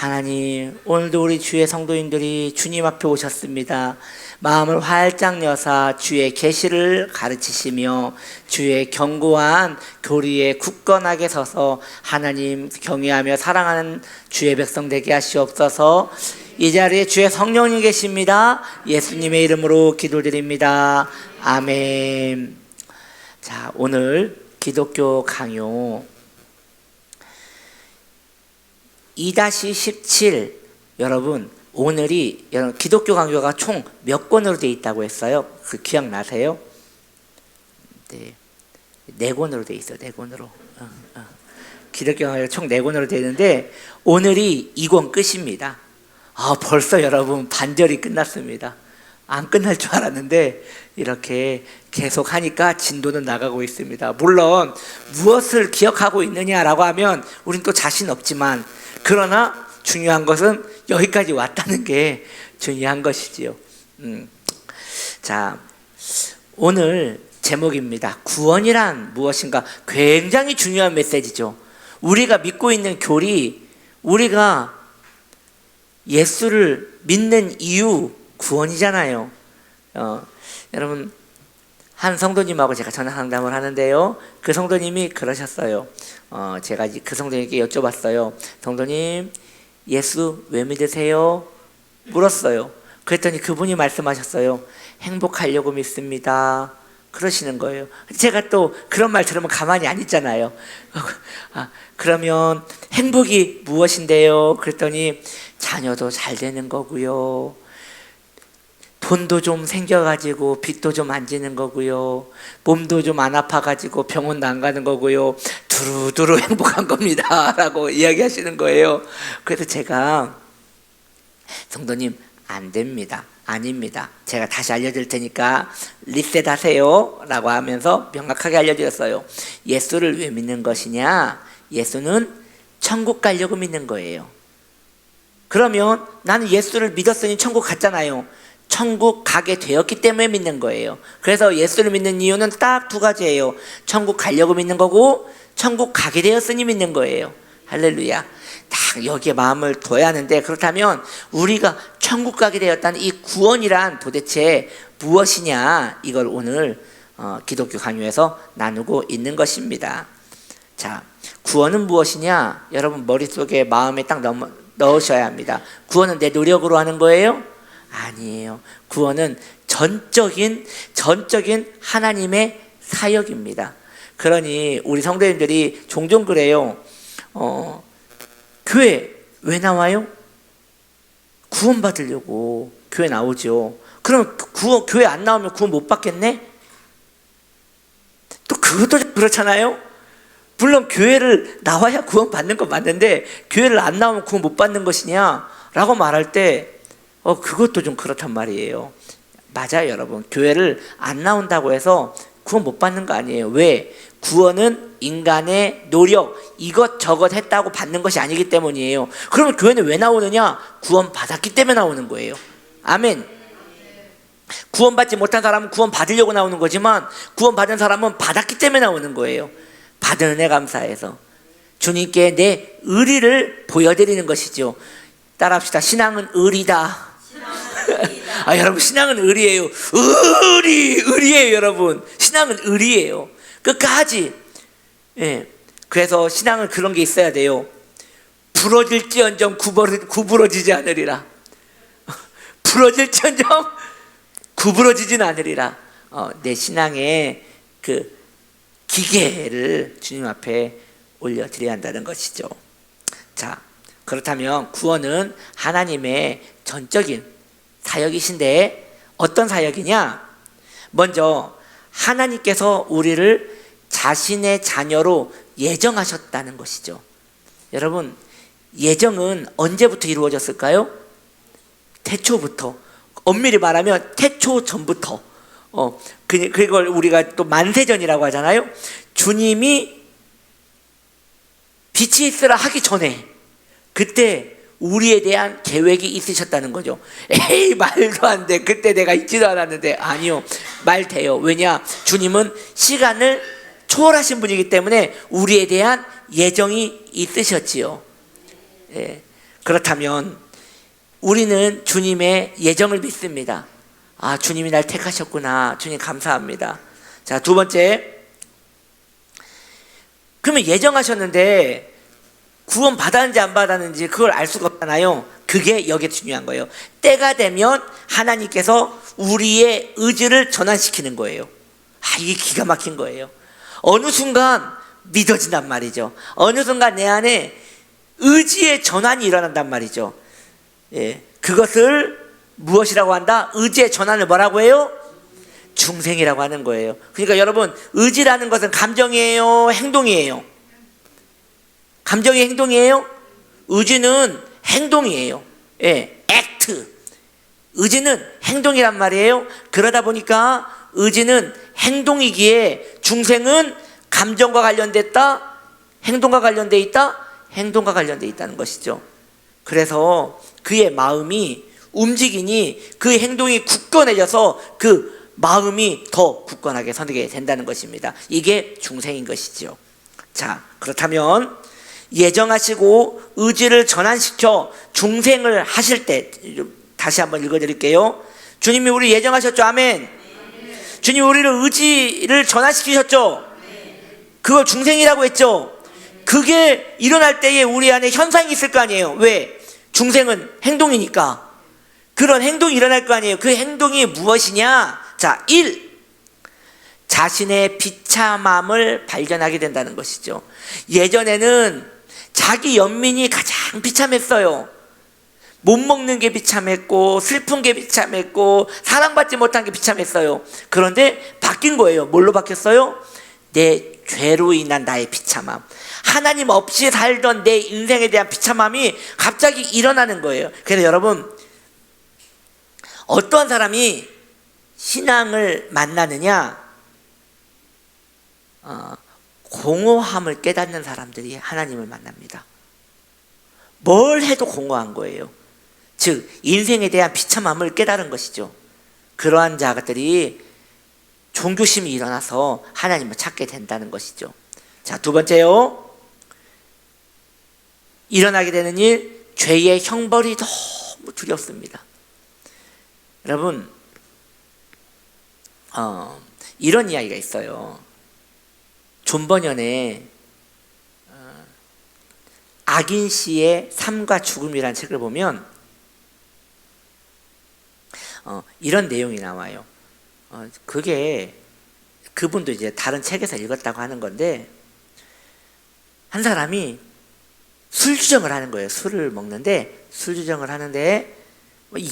하나님, 오늘도 우리 주의 성도님들이 주님 앞에 오셨습니다. 마음을 활짝 여사 주의 계시를 가르치시며 주의 견고한 교리에 굳건하게 서서 하나님 경외하며 사랑하는 주의 백성 되게 하시옵소서. 이 자리에 주의 성령님 계십니다. 예수님의 이름으로 기도드립니다. 아멘. 자, 오늘 기독교 강요 2-17. 여러분, 오늘이 기독교 강요가 총 몇 권으로 되어 있다고 했어요? 그 기억나세요? 네, 4권으로 되어 있어요. 4권으로. 기독교 강요가 총 4권으로 되어 있는데 오늘이 2권 끝입니다. 벌써 여러분 반절이 끝났습니다. 안 끝날 줄 알았는데 이렇게 계속 하니까 진도는 나가고 있습니다. 물론 무엇을 기억하고 있느냐라고 하면 우린 또 자신 없지만, 그러나 중요한 것은 여기까지 왔다는 게 중요한 것이지요. 자, 오늘 제목입니다. 구원이란 무엇인가? 굉장히 중요한 메시지죠. 우리가 믿고 있는 교리, 우리가 예수를 믿는 이유, 구원이잖아요. 여러분, 한 성도님하고 제가 전화 상담을 하는데요, 그 성도님이 그러셨어요. 제가 그 성도님께 여쭤봤어요. 성도님, 예수 왜 믿으세요? 물었어요. 그랬더니 그분이 말씀하셨어요. 행복하려고 믿습니다. 그러시는 거예요. 제가 또 그런 말 들으면 가만히 안 있잖아요. 그러면 행복이 무엇인데요? 그랬더니 자녀도 잘 되는 거고요, 돈도 좀 생겨가지고 빚도 좀 안 지는 거고요, 몸도 좀 안 아파가지고 병원도 안 가는 거고요, 두루두루 행복한 겁니다 라고 이야기하시는 거예요. 그래서 제가, 성도님, 안 됩니다, 아닙니다, 제가 다시 알려드릴 테니까 리셋하세요 라고 하면서 명확하게 알려드렸어요. 예수를 왜 믿는 것이냐? 예수는 천국 가려고 믿는 거예요. 그러면 나는 예수를 믿었으니 천국 갔잖아요. 천국 가게 되었기 때문에 믿는 거예요. 그래서 예수를 믿는 이유는 딱 2가지예요. 천국 가려고 믿는 거고, 천국 가게 되었으니 믿는 거예요. 할렐루야. 딱 여기에 마음을 둬야 하는데, 그렇다면 우리가 천국 가게 되었다는 이 구원이란 도대체 무엇이냐, 이걸 오늘 기독교 강요에서 나누고 있는 것입니다. 자, 구원은 무엇이냐? 여러분 머릿속에, 마음에 딱 넣으셔야 합니다. 구원은 내 노력으로 하는 거예요? 아니에요. 구원은 전적인 하나님의 사역입니다. 그러니 우리 성도님들이 종종 그래요. 교회 왜 나와요? 구원 받으려고 교회 나오죠. 그럼 교회 안 나오면 구원 못 받겠네? 또 그것도 그렇잖아요. 물론 교회를 나와야 구원 받는 건 맞는데, 교회를 안 나오면 구원 못 받는 것이냐 라고 말할 때 그것도 좀 그렇단 말이에요. 맞아요, 여러분. 교회를 안 나온다고 해서 구원 못 받는 거 아니에요. 왜? 구원은 인간의 노력, 이것저것 했다고 받는 것이 아니기 때문이에요. 그러면 교회는 왜 나오느냐? 구원 받았기 때문에 나오는 거예요. 아멘. 구원 받지 못한 사람은 구원 받으려고 나오는 거지만, 구원 받은 사람은 받았기 때문에 나오는 거예요. 받은 은혜 감사해서 주님께 내 의리를 보여드리는 것이죠. 따라합시다. 신앙은 의리다. 여러분, 신앙은 의리예요. 의리예요, 여러분. 신앙은 의리예요. 끝까지. 예. 그래서 신앙은 그런 게 있어야 돼요. 부러질지언정 구부러지지 않으리라. 부러질지언정 구부러지진 않으리라. 내 신앙의 그 기계를 주님 앞에 올려드려야 한다는 것이죠. 자, 그렇다면 구원은 하나님의 전적인 사역이신데, 어떤 사역이냐? 먼저 하나님께서 우리를 자신의 자녀로 예정하셨다는 것이죠. 여러분, 예정은 언제부터 이루어졌을까요? 태초부터. 엄밀히 말하면 태초 전부터. 그걸 우리가 또 만세전이라고 하잖아요. 주님이 빛이 있으라 하기 전에, 그때 우리에 대한 계획이 있으셨다는 거죠. 에이, 말도 안 돼. 그때 내가 있지도 않았는데. 아니요, 말 돼요. 왜냐? 주님은 시간을 초월하신 분이기 때문에 우리에 대한 예정이 있으셨지요. 예. 그렇다면 우리는 주님의 예정을 믿습니다. 아, 주님이 날 택하셨구나. 주님 감사합니다. 자, 두 번째, 그러면 예정하셨는데 구원 받았는지 안 받았는지 그걸 알 수가 없잖아요. 그게 여기에 중요한 거예요. 때가 되면 하나님께서 우리의 의지를 전환시키는 거예요. 아, 이게 기가 막힌 거예요. 어느 순간 믿어진단 말이죠. 어느 순간 내 안에 의지의 전환이 일어난단 말이죠. 예, 그것을 무엇이라고 한다? 의지의 전환을 뭐라고 해요? 중생이라고 하는 거예요. 그러니까 여러분, 의지라는 것은 감정이에요, 행동이에요? 감정이 행동이에요? 의지는 행동이에요. 예, 액트. 의지는 행동이란 말이에요. 그러다 보니까 의지는 행동이기에 중생은 감정과 관련됐다, 행동과 관련돼 있다, 행동과 관련돼 있다는 것이죠. 그래서 그의 마음이 움직이니 그 행동이 굳건해져서 그 마음이 더 굳건하게 서게 된다는 것입니다. 이게 중생인 것이죠. 자, 그렇다면 예정하시고 의지를 전환시켜 중생을 하실 때, 다시 한번 읽어드릴게요. 주님이 우리 예정하셨죠? 아멘. 주님이 우리를 의지를 전환시키셨죠? 그걸 중생이라고 했죠? 그게 일어날 때에 우리 안에 현상이 있을 거 아니에요. 왜? 중생은 행동이니까. 그런 행동이 일어날 거 아니에요. 그 행동이 무엇이냐? 자, 1. 자신의 비참함을 발견하게 된다는 것이죠. 예전에는 자기 연민이 가장 비참했어요. 못 먹는 게 비참했고, 슬픈 게 비참했고, 사랑받지 못한 게 비참했어요. 그런데 바뀐 거예요. 뭘로 바뀌었어요? 내 죄로 인한 나의 비참함, 하나님 없이 살던 내 인생에 대한 비참함이 갑자기 일어나는 거예요. 그래서 여러분, 어떠한 사람이 신앙을 만나느냐? 공허함을 깨닫는 사람들이 하나님을 만납니다. 뭘 해도 공허한 거예요. 즉 인생에 대한 비참함을 깨달은 것이죠. 그러한 자들이 종교심이 일어나서 하나님을 찾게 된다는 것이죠. 자, 두 번째요. 일어나게 되는 일, 죄의 형벌이 너무 두렵습니다. 여러분, 이런 이야기가 있어요. 존 버년의 악인 씨의 삶과 죽음이라는 책을 보면 이런 내용이 나와요. 그게 그분도 이제 다른 책에서 읽었다고 하는 건데, 한 사람이 술 주정을 하는 거예요. 술을 먹는데, 술 주정을 하는데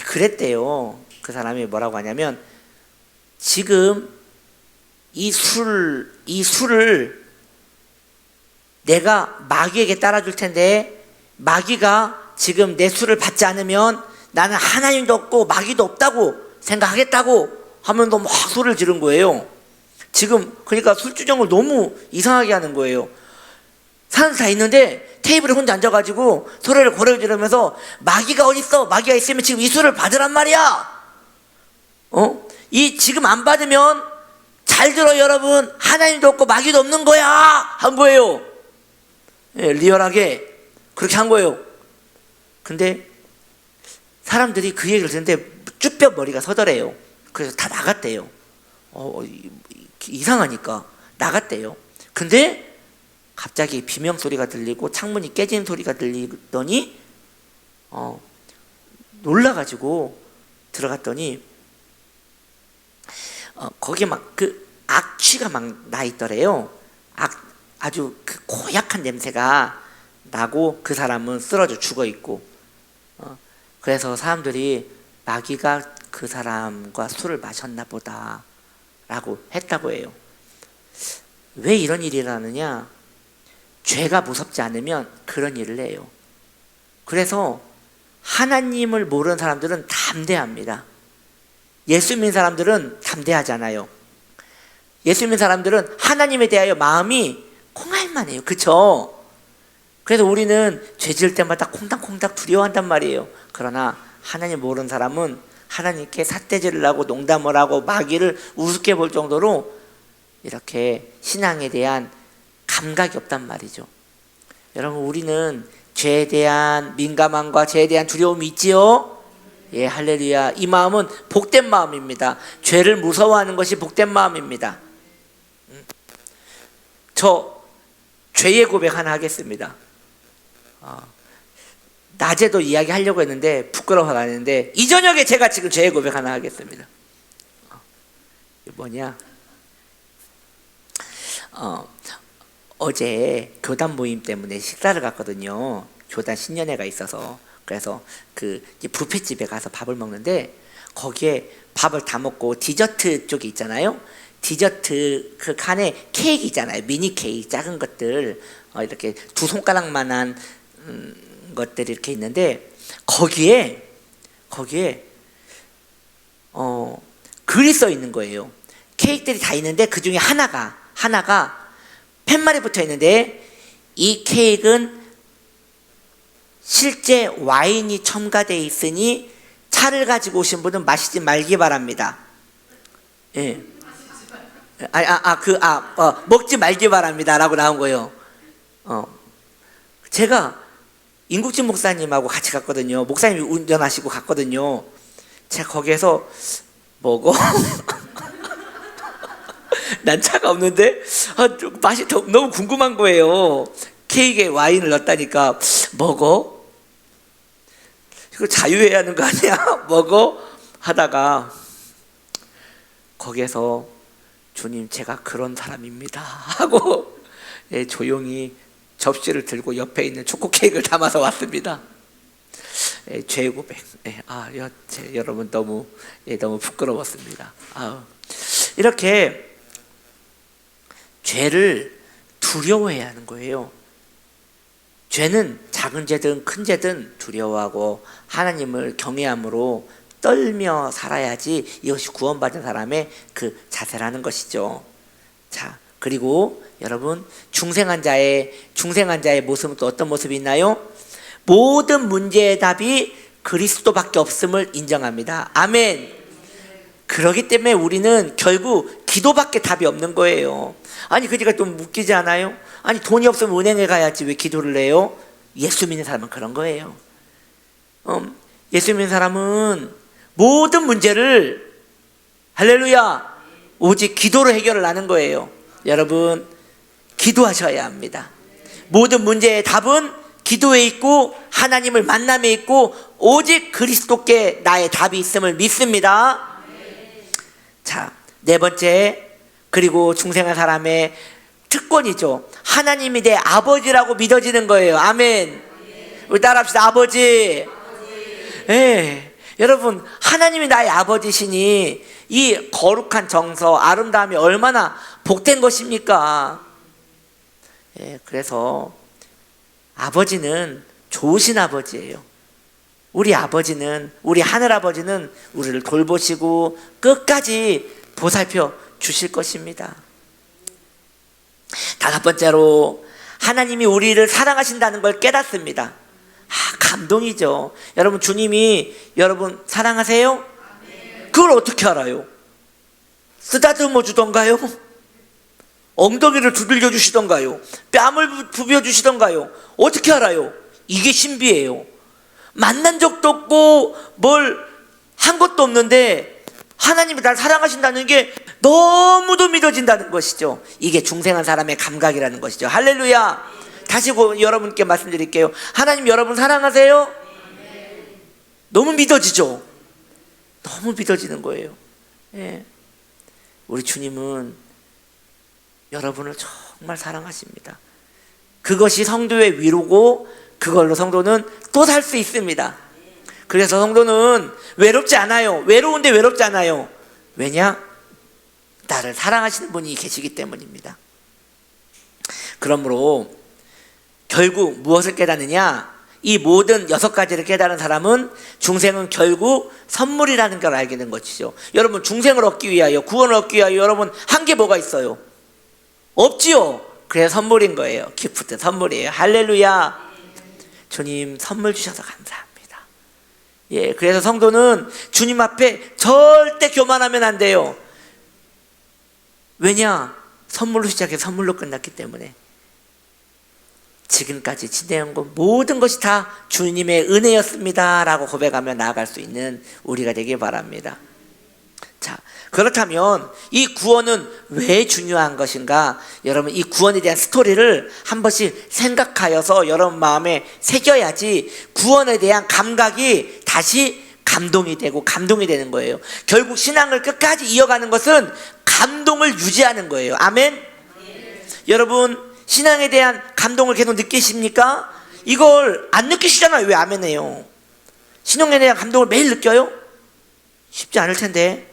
그랬대요. 그 사람이 뭐라고 하냐면, 지금 이 술을 내가 마귀에게 따라줄 텐데, 마귀가 지금 내 술을 받지 않으면 나는 하나님도 없고 마귀도 없다고 생각하겠다고 하면서 막 소리를 지른 거예요. 지금 그러니까 술주정을 너무 이상하게 하는 거예요. 사람들 다 있는데 테이블에 혼자 앉아가지고 소리를 고래 지르면서, 마귀가 어딨어? 마귀가 있으면 지금 이 술을 받으란 말이야. 이 지금 안 받으면, 잘 들어 여러분, 하나님도 없고 마귀도 없는 거야 한 거예요. 예, 리얼하게 그렇게 한 거예요. 근데 사람들이 그 얘기를 듣는데 쭈뼛 머리가 서더래요. 그래서 다 나갔대요. 이상하니까 나갔대요. 근데 갑자기 비명소리가 들리고 창문이 깨지는 소리가 들리더니 놀라가지고 들어갔더니 거기에 막 그 악취가 막 나 있더래요. 아주 그 고약한 냄새가 나고, 그 사람은 쓰러져 죽어 있고, 그래서 사람들이 마귀가 그 사람과 술을 마셨나 보다 라고 했다고 해요. 왜 이런 일이 일어나느냐? 죄가 무섭지 않으면 그런 일을 해요. 그래서 하나님을 모르는 사람들은 담대합니다. 예수 믿는 사람들은 담대하잖아요. 예수 믿는 사람들은 하나님에 대하여 마음이 콩알만해요. 그쵸? 그래서 우리는 죄 지을 때마다 콩닥콩닥 두려워한단 말이에요. 그러나 하나님 모르는 사람은 하나님께 삿대질을 하고 농담을 하고 마귀를 우습게 볼 정도로 이렇게 신앙에 대한 감각이 없단 말이죠. 여러분, 우리는 죄에 대한 민감함과 죄에 대한 두려움이 있지요? 예, 할렐루야. 이 마음은 복된 마음입니다. 죄를 무서워하는 것이 복된 마음입니다. 저 죄의 고백 하나 하겠습니다. 낮에도 이야기하려고 했는데 부끄러워서 안 했는데 이 저녁에 제가 지금 죄의 고백 하나 하겠습니다. 이게 뭐냐? 어제 교단 모임 때문에 식사를 갔거든요. 교단 신년회가 있어서. 그래서 그 뷔페집에 가서 밥을 먹는데 거기에 밥을 다 먹고 디저트 쪽이 있잖아요. 디저트 그 칸에 케이크 있잖아요. 미니 케이크 작은 것들 이렇게 두 손가락만한 것들이 이렇게 있는데 거기에 글이 써 있는 거예요. 케이크들이 다 있는데 그 중에 하나가 팻말이 붙어 있는데 이 케이크는 실제 와인이 첨가되어 있으니 차를 가지고 오신 분은 마시지 말기 바랍니다. 예. 먹지 말기 바랍니다라고 나온 거예요. 제가 임국진 목사님하고 같이 갔거든요. 목사님이 운전하시고 갔거든요. 제가 거기에서 먹어. 난 차가 없는데 맛이 너무 궁금한 거예요. 케이크에 와인을 넣었다니까 먹어? 이거 자유해야 하는 거 아니야? 먹어? 하다가 거기에서 주님 제가 그런 사람입니다 하고 조용히 접시를 들고 옆에 있는 초코 케이크를 담아서 왔습니다. 죄의 고백. 여러분 너무 부끄러웠습니다. 이렇게 죄를 두려워해야 하는 거예요. 죄는 작은 죄든 큰 죄든 두려워하고 하나님을 경외함으로 떨며 살아야지 이것이 구원받은 사람의 그 자세라는 것이죠. 자, 그리고 여러분 중생한 자의 모습은 또 어떤 모습이 있나요? 모든 문제의 답이 그리스도밖에 없음을 인정합니다. 아멘. 그렇기 때문에 우리는 결국 기도밖에 답이 없는 거예요. 아니 그러니까 좀 웃기지 않아요? 아니 돈이 없으면 은행에 가야지 왜 기도를 해요? 예수 믿는 사람은 그런 거예요. 예수 믿는 사람은 모든 문제를 할렐루야 오직 기도로 해결을 하는 거예요. 여러분 기도하셔야 합니다. 모든 문제의 답은 기도에 있고 하나님을 만남에 있고 오직 그리스도께 나의 답이 있음을 믿습니다. 자, 네 번째, 그리고 중생한 사람의 특권이죠. 하나님이 내 아버지라고 믿어지는 거예요. 아멘. 우리 따라합시다. 아버지. 예. 여러분 하나님이 나의 아버지시니 이 거룩한 정서, 아름다움이 얼마나 복된 것입니까? 예, 그래서 아버지는 좋으신 아버지예요. 우리 아버지는, 우리 하늘아버지는 우리를 돌보시고 끝까지 보살펴 주실 것입니다. 다섯 번째로 하나님이 우리를 사랑하신다는 걸 깨닫습니다. 감동이죠. 여러분 주님이 여러분 사랑하세요? 그걸 어떻게 알아요? 쓰다듬어 주던가요? 엉덩이를 두들겨 주시던가요? 뺨을 부벼 주시던가요? 어떻게 알아요? 이게 신비예요. 만난 적도 없고 뭘 한 것도 없는데 하나님이 날 사랑하신다는 게 너무도 믿어진다는 것이죠. 이게 중생한 사람의 감각이라는 것이죠. 할렐루야. 다시 여러분께 말씀드릴게요. 하나님 여러분 사랑하세요? 너무 믿어지죠. 너무 믿어지는 거예요. 예. 우리 주님은 여러분을 정말 사랑하십니다. 그것이 성도의 위로고 그걸로 성도는 또 살 수 있습니다. 그래서 성도는 외롭지 않아요. 외로운데 외롭지 않아요. 왜냐? 나를 사랑하시는 분이 계시기 때문입니다. 그러므로 결국 무엇을 깨닫느냐? 이 모든 6가지를 깨달은 사람은 중생은 결국 선물이라는 걸 알게 된 것이죠. 여러분 중생을 얻기 위하여, 구원을 얻기 위하여 여러분 한 게 뭐가 있어요? 없지요. 그래서 선물인 거예요. 기프트, 선물이에요. 할렐루야. 주님 선물 주셔서 감사합니다. 예, 그래서 성도는 주님 앞에 절대 교만하면 안 돼요. 왜냐? 선물로 시작해서 선물로 끝났기 때문에. 지금까지 지내온 것 모든 것이 다 주님의 은혜였습니다 라고 고백하며 나아갈 수 있는 우리가 되길 바랍니다. 자, 그렇다면 이 구원은 왜 중요한 것인가? 여러분, 이 구원에 대한 스토리를 한 번씩 생각하여서 여러분 마음에 새겨야지 구원에 대한 감각이 다시 감동이 되는 거예요. 결국 신앙을 끝까지 이어가는 것은 감동을 유지하는 거예요. 아멘? 여러분, 신앙에 대한 감동을 계속 느끼십니까? 이걸 안 느끼시잖아요. 왜 아멘해요? 신앙에 대한 감동을 매일 느껴요? 쉽지 않을 텐데.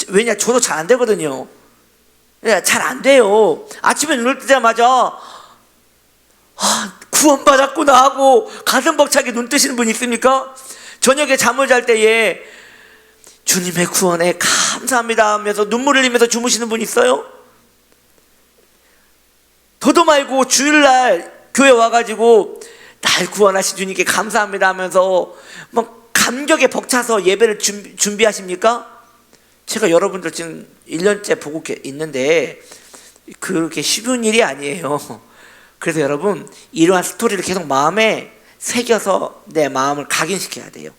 왜냐, 저도 잘 안 되거든요. 잘 안 돼요. 아침에 눈을 뜨자마자 구원받았구나 하고 가슴 벅차게 눈 뜨시는 분 있습니까? 저녁에 잠을 잘 때에 주님의 구원에 감사합니다 하면서 눈물을 흘리면서 주무시는 분 있어요? 더도 말고 주일날 교회 와가지고 날 구원하신 주님께 감사합니다 하면서 막 감격에 벅차서 예배를 준비하십니까? 제가 여러분들 지금 1년째 보고 있는데 그렇게 쉬운 일이 아니에요. 그래서 여러분, 이러한 스토리를 계속 마음에 새겨서 내 마음을 각인시켜야 돼요.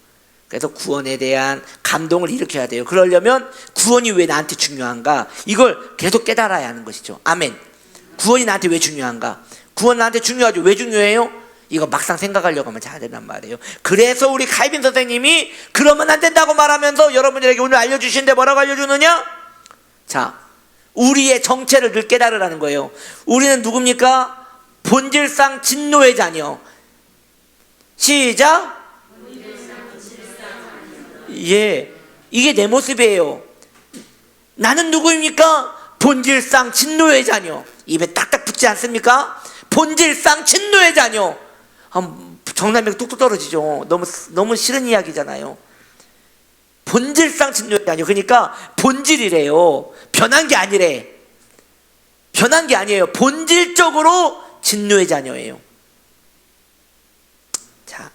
그래서 구원에 대한 감동을 일으켜야 돼요. 그러려면 구원이 왜 나한테 중요한가? 이걸 계속 깨달아야 하는 것이죠. 아멘. 구원이 나한테 왜 중요한가? 구원 나한테 중요하죠. 왜 중요해요? 이거 막상 생각하려고 하면 잘 된단 말이에요. 그래서 우리 칼빈 선생님이 그러면 안 된다고 말하면서 여러분들에게 오늘 알려주시는데 뭐라고 알려주느냐? 자, 우리의 정체를 늘 깨달으라는 거예요. 우리는 누굽니까? 본질상 진노의 자녀. 시작. 예, 이게 내 모습이에요. 나는 누구입니까? 본질상 진노의 자녀. 입에 딱딱 붙지 않습니까? 본질상 진노의 자녀. 정남이가 뚝뚝 떨어지죠. 너무 싫은 이야기잖아요. 본질상 진노의 자녀. 그러니까 본질이래요. 변한 게 아니래. 변한 게 아니에요. 본질적으로 진노의 자녀예요. 자,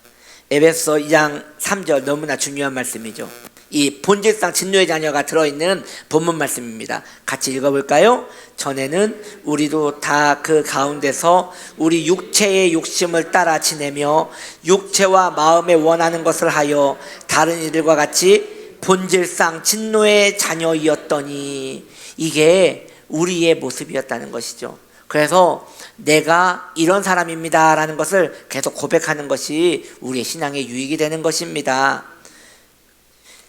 에베소 2장 3절 너무나 중요한 말씀이죠. 이 본질상 진노의 자녀가 들어있는 본문 말씀입니다. 같이 읽어볼까요? 전에는 우리도 다 그 가운데서 우리 육체의 욕심을 따라 지내며 육체와 마음에 원하는 것을 하여 다른 이들과 같이 본질상 진노의 자녀이었더니, 이게 우리의 모습이었다는 것이죠. 그래서 내가 이런 사람입니다 라는 것을 계속 고백하는 것이 우리의 신앙의 유익이 되는 것입니다.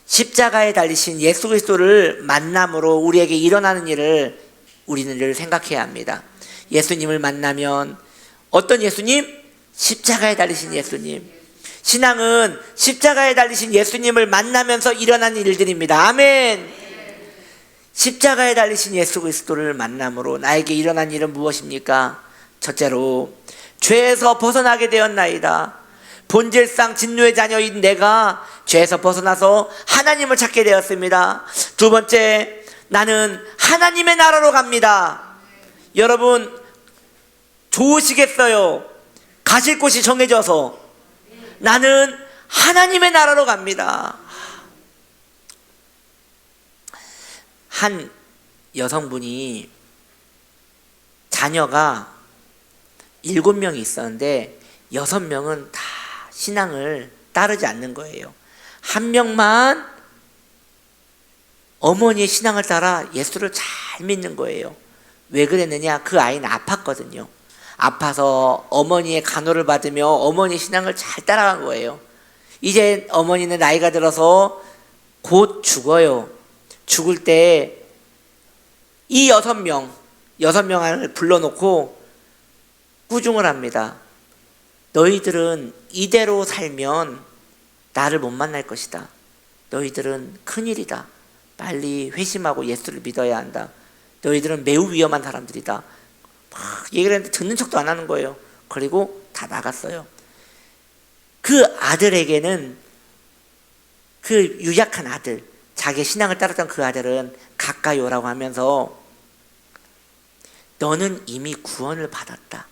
십자가에 달리신 예수 그리스도를 만남으로 우리에게 일어나는 일을 우리는 늘 생각해야 합니다. 예수님을 만나면 어떤 예수님? 십자가에 달리신 예수님. 신앙은 십자가에 달리신 예수님을 만나면서 일어나는 일들입니다. 아멘. 십자가에 달리신 예수 그리스도를 만남으로 나에게 일어난 일은 무엇입니까? 첫째로, 죄에서 벗어나게 되었나이다. 본질상 진노의 자녀인 내가 죄에서 벗어나서 하나님을 찾게 되었습니다. 두 번째, 나는 하나님의 나라로 갑니다. 여러분, 좋으시겠어요? 가실 곳이 정해져서. 나는 하나님의 나라로 갑니다. 한 여성분이 자녀가 7명이 있었는데 6명은 다 신앙을 따르지 않는 거예요. 한 명만 어머니의 신앙을 따라 예수를 잘 믿는 거예요. 왜 그랬느냐? 그 아이는 아팠거든요. 아파서 어머니의 간호를 받으며 어머니의 신앙을 잘 따라간 거예요. 이제 어머니는 나이가 들어서 곧 죽어요. 죽을 때 이 6명을 불러놓고 꾸중을 합니다. 너희들은 이대로 살면 나를 못 만날 것이다. 너희들은 큰일이다. 빨리 회심하고 예수를 믿어야 한다. 너희들은 매우 위험한 사람들이다. 막 얘기를 했는데 듣는 척도 안 하는 거예요. 그리고 다 나갔어요. 그 아들에게는, 그 유약한 아들, 자기 신앙을 따랐던 그 아들은 가까이 오라고 하면서 너는 이미 구원을 받았다.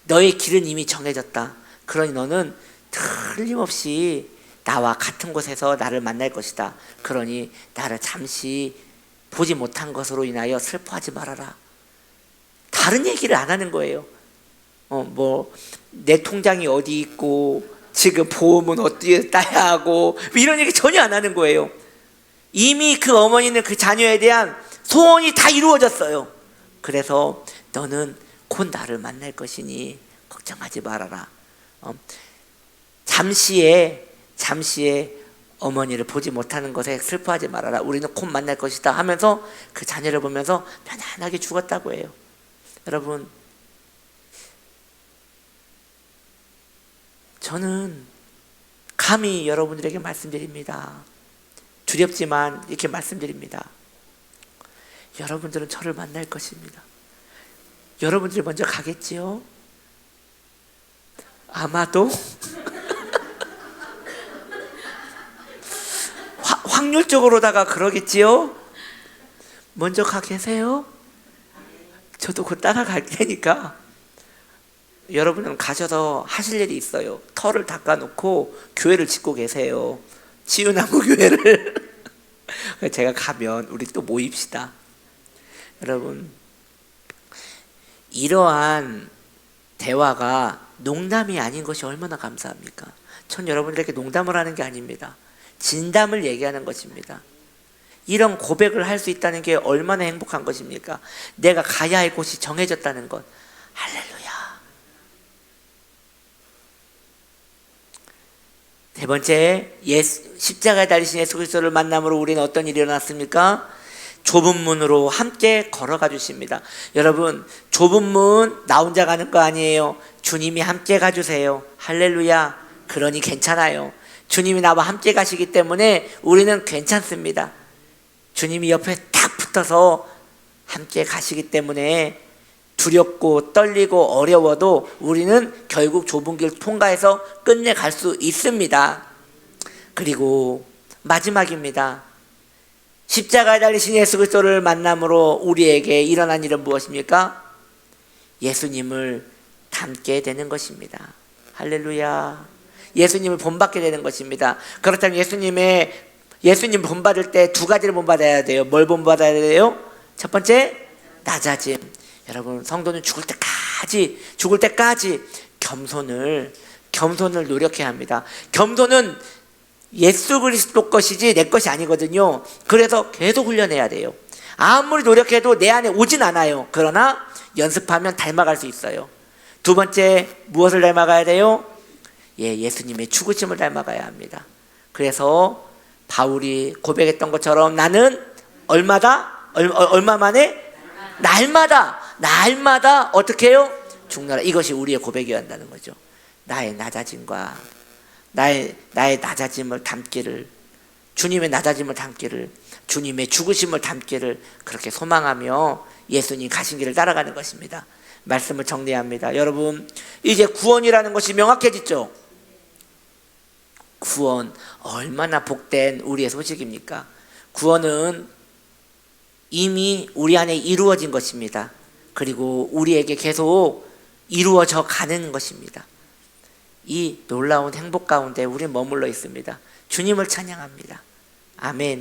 너의 길은 이미 정해졌다. 그러니 너는 틀림없이 나와 같은 곳에서 나를 만날 것이다. 그러니 나를 잠시 보지 못한 것으로 인하여 슬퍼하지 말아라. 다른 얘기를 안 하는 거예요. 뭐 내 통장이 어디 있고 지금 보험은 어디에 따야 하고 이런 얘기 전혀 안 하는 거예요. 이미 그 어머니는 그 자녀에 대한 소원이 다 이루어졌어요. 그래서 너는 곧 나를 만날 것이니 걱정하지 말아라. 잠시에 어머니를 보지 못하는 것에 슬퍼하지 말아라. 우리는 곧 만날 것이다 하면서 그 자녀를 보면서 편안하게 죽었다고 해요. 여러분, 저는 감히 여러분들에게 말씀드립니다. 두렵지만 이렇게 말씀드립니다. 여러분들은 저를 만날 것입니다. 여러분들이 먼저 가겠지요? 아마도 확률적으로다가 그러겠지요? 먼저 가 계세요? 저도 곧 따라갈 테니까 여러분은 가셔서 하실 일이 있어요. 터를 닦아놓고 교회를 짓고 계세요. 치유나무 교회를. 제가 가면 우리 또 모입시다. 여러분, 이러한 대화가 농담이 아닌 것이 얼마나 감사합니까? 전 여러분들에게 농담을 하는 게 아닙니다. 진담을 얘기하는 것입니다. 이런 고백을 할 수 있다는 게 얼마나 행복한 것입니까? 내가 가야 할 곳이 정해졌다는 것. 할렐루야. 세 번째, 십자가에 달리신 예수 그리스도를 만남으로 우리는 어떤 일이 일어났습니까? 좁은 문으로 함께 걸어가 주십니다. 여러분, 좁은 문 나 혼자 가는 거 아니에요. 주님이 함께 가주세요. 할렐루야. 그러니 괜찮아요. 주님이 나와 함께 가시기 때문에 우리는 괜찮습니다. 주님이 옆에 딱 붙어서 함께 가시기 때문에 두렵고 떨리고 어려워도 우리는 결국 좁은 길 통과해서 끝내 갈 수 있습니다. 그리고 마지막입니다. 십자가에 달리신 예수 그리스도를 만남으로 우리에게 일어난 일은 무엇입니까? 예수님을 닮게 되는 것입니다. 할렐루야. 예수님을 본받게 되는 것입니다. 그렇다면 예수님 본받을 때 두 가지를 본받아야 돼요. 뭘 본받아야 돼요? 첫 번째, 낮아짐. 여러분, 성도는 죽을 때까지 겸손을 노력해야 합니다. 겸손은 예수 그리스도 것이지 내 것이 아니거든요. 그래서 계속 훈련해야 돼요. 아무리 노력해도 내 안에 오진 않아요. 그러나 연습하면 닮아갈 수 있어요. 두 번째, 무엇을 닮아가야 돼요? 예수님의 죽으심을 닮아가야 합니다. 그래서 바울이 고백했던 것처럼 나는 얼마 만에? 날마다 어떻게 해요? 죽노라. 이것이 우리의 고백이어야 한다는 거죠. 나의 낮아짐과 나의 낮아짐을 담기를, 주님의 낮아짐을 담기를, 주님의 죽으심을 담기를 그렇게 소망하며 예수님 가신 길을 따라가는 것입니다. 말씀을 정리합니다. 여러분, 이제 구원이라는 것이 명확해졌죠? 구원, 얼마나 복된 우리의 소식입니까? 구원은 이미 우리 안에 이루어진 것입니다. 그리고 우리에게 계속 이루어져 가는 것입니다. 이 놀라운 행복 가운데 우리는 머물러 있습니다. 주님을 찬양합니다. 아멘.